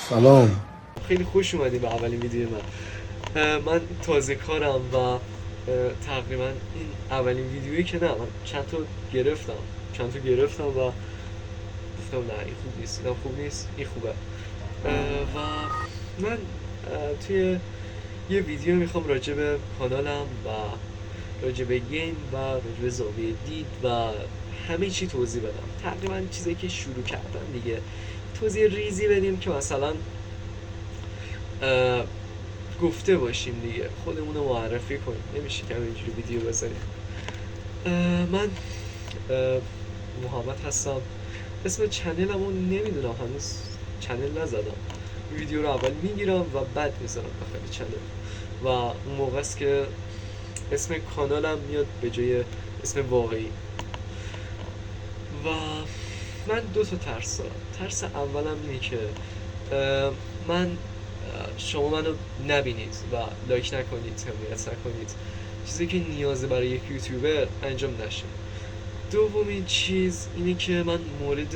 سلام. خیلی خوش اومدیم به اولین ویدیو من تازه کارم و تقریبا این اولین ویدیویی که نه، من چند تا گرفتم و گفتم نه این خوب نیست، اینم خوب نیست، این خوبه. و من توی یه ویدیو میخوام راجع به کانالم و راجع به گیم و راجع به زاویه دید و همه چی توضیح بدم. تقریبا چیزی که شروع کردم دیگه، توضیح ریزی بدیم که مثلا گفته باشیم دیگه، خودمون رو معرفی کنیم، نمیشه که همینجوری ویدیو بذاریم. من محمد هستم، اسم چنلمو نمیدونم، هنوز چنل نزدم. ویدیو رو اول میگیرم و بعد میذارم داخل چنل و اون موقع است که اسم کانالم میاد به جای اسم واقعی. و من دو تا ترس دارم. ترس اولم اینه که شما منو نبینید و لایک نکنید، حمایت نکنید، چیزی که نیازه برای یک یوتیوبر انجام نشه. دومین چیز اینه که من مورد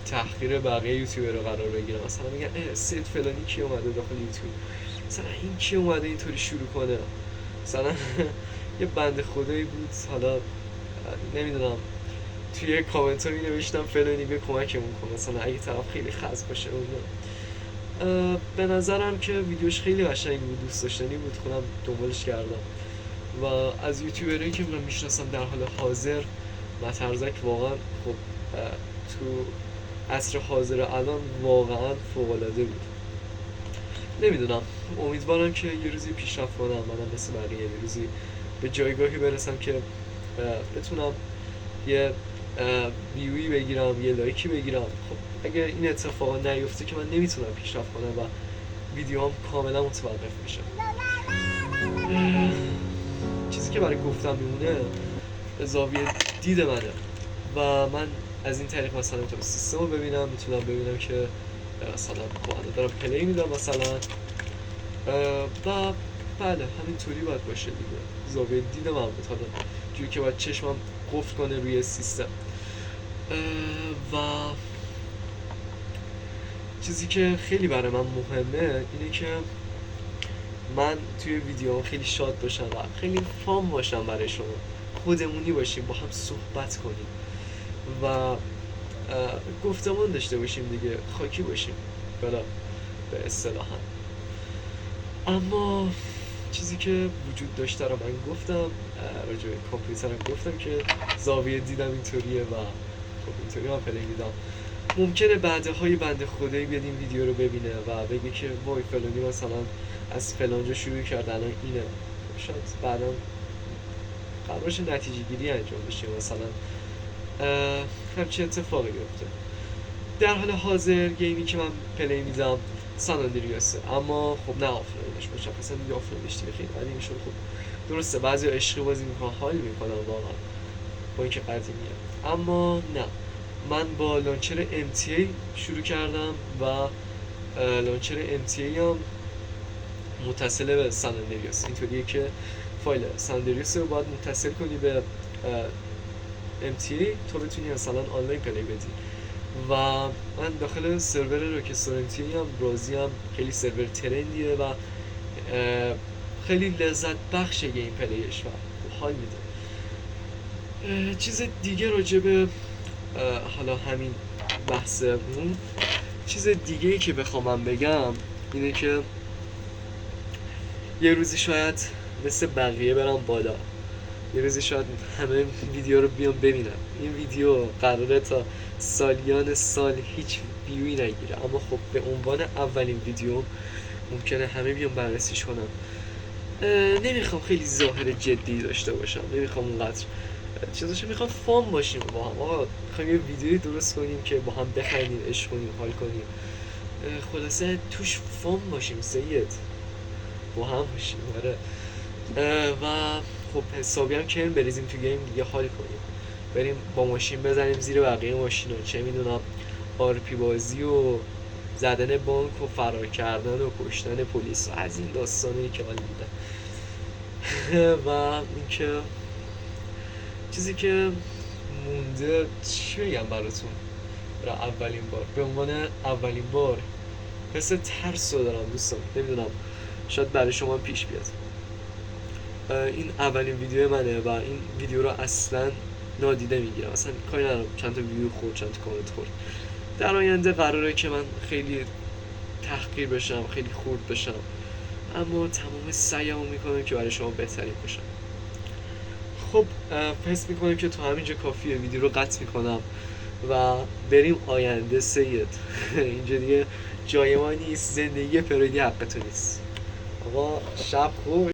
تحقیر بقیه یوتیوبر رو قرار بگیرم. مثلا میگن سید فلانی کی اومده داخل یوتیوب، مثلا این کی اومده اینطوری شروع کنه، مثلا یه بنده خدایی بود، حالا نمیدونم، توی کامنت ها می نوشتم فلانی به کمکمون کن، مثلا اگه طرف خیلی خز باشه به نظرم که ویدیوش خیلی قشنگ بود، دوست داشتنی بود، خودم دنبالش کردم و از یوتیوبرایی که من میشناسم در حال حاضر مطرزک واقعا خب تو عصر حاضر الان واقعا فوق‌العاده بود. نمیدونم، امیدوارم که یه روزی پیشرفت کنم، منم مثل بقیه یه روزی به جایگاهی برسم که بتونم یه ویوی بگیرم، یه لایکی بگیرم. خب اگه این اتفاق نیفته که من نمیتونم پیشرفت کنم و ویدیوام کاملا متوقف میشه. چیزی که برای گفتم میمونه زاویه دید منه و من از این طریق مثلا میتونم سیستم رو ببینم، میتونم ببینم که مثلا با دارم پلی میدم مثلا و بله همینطوری باید باشه دیگه. زاویه دید من بود، حالا جوری که باید چشمم قفل کنه روی سیستم. و چیزی که خیلی برای من مهمه اینه که من توی ویدیو خیلی شاد باشم و خیلی فام باشم برای شما، خودمونی باشیم، با هم صحبت کنیم و گفتمان داشته باشیم دیگه، خاکی باشیم بلا به اصطلاحا. اما چیزی که وجود داشته رو من گفتم، راجع به کامپیوترم گفتم که زاویه دیدم اینطوریه و خب اینطوری من پلی میدم. ممکنه بعدهای بنده خدایی بیاد این ویدیو رو ببینه و بگه که وای فلانی مثلا از فلانجا شروع کرد الان اینه، شاید بعدا قرار باشه نتیجه گیری انجام بشه، مثلا همچین اتفاقی بیفته. در حال حاضر گیمی که من پلی میدم سان اندریاسه، اما خب نه آفلاینش، مشخصا دیگه آفلاینش دیگه خیلی قدیمی شد. خب درسته بعضی عشقی بازی میکنن، حال میکنن واقعا با اینکه قدیمیه، اما نه، من با لانچر MTA شروع کردم و لانچر MTA هم متصل به سان اندریاس. اینطوریه که فایل سان اندریاس رو باید متصل کنی به MTA تا بتونی مثلا آنلاین پلی بدی. و من داخل سرور راکستار MTA هم راضیم، خیلی سرور ترندیه و خیلی لذت بخش گیم پلیش و حال میده. چیز دیگه راجع به حالا همین بحثمون، چیز دیگه ای که بخوام من بگم اینه که یه روزی شاید مثل بقیه برم بالا، یه روزی شاید همه ویدیو رو بیام ببینم. این ویدیو قراره تا سالیان سال هیچ ویوی نگیره، اما خب به عنوان اولین ویدیو ممکنه همه بیام بررسیش کنم. نمیخوام خیلی ظاهر جدی داشته باشم، نمیخوام اونقدر چیزاشو، میخوام فام باشیم با هم. آقا میخوایم یه ویدیویی درست کنیم که با هم بخندیم، عشق کنیم، حال کنیم، خلاصه توش فام باشیم، سید با هم باشیم. آره. و خب حسابی هم که بریزیم تو گیم دیگه، حال کنیم، بریم با ماشین بزنیم زیر بقیه ماشینا، چه میدونم آرپی بازی و زدن بانک و فرار کردن و کشتن پلیس و از این داستانایی که حال میده. و اینکه چیزی که مونده چی بگم براتون برای اولین بار، به عنوان اولین بار حس ترس رو دارم دوستان، نمیدونم شاید برای شما پیش بیاد. این اولین ویدیو منه و این ویدیو رو اصلا نادیده میگیرم، اصلا کاری ندارم چند تا ویدیو خورد چند تا کامنت خورد. در آینده قراره که من خیلی تحقیر بشم، خیلی خورد بشم، اما تمام سعیمو میکنم که برای شما بهترین باشم. خب حس میکنم که تا همینجا کافیه، ویدیو رو قطع میکنم و بریم آینده سید. اینجا دیگه جای ما نیست، زندگی پرودی حق تو نیست. آقا شب خوب.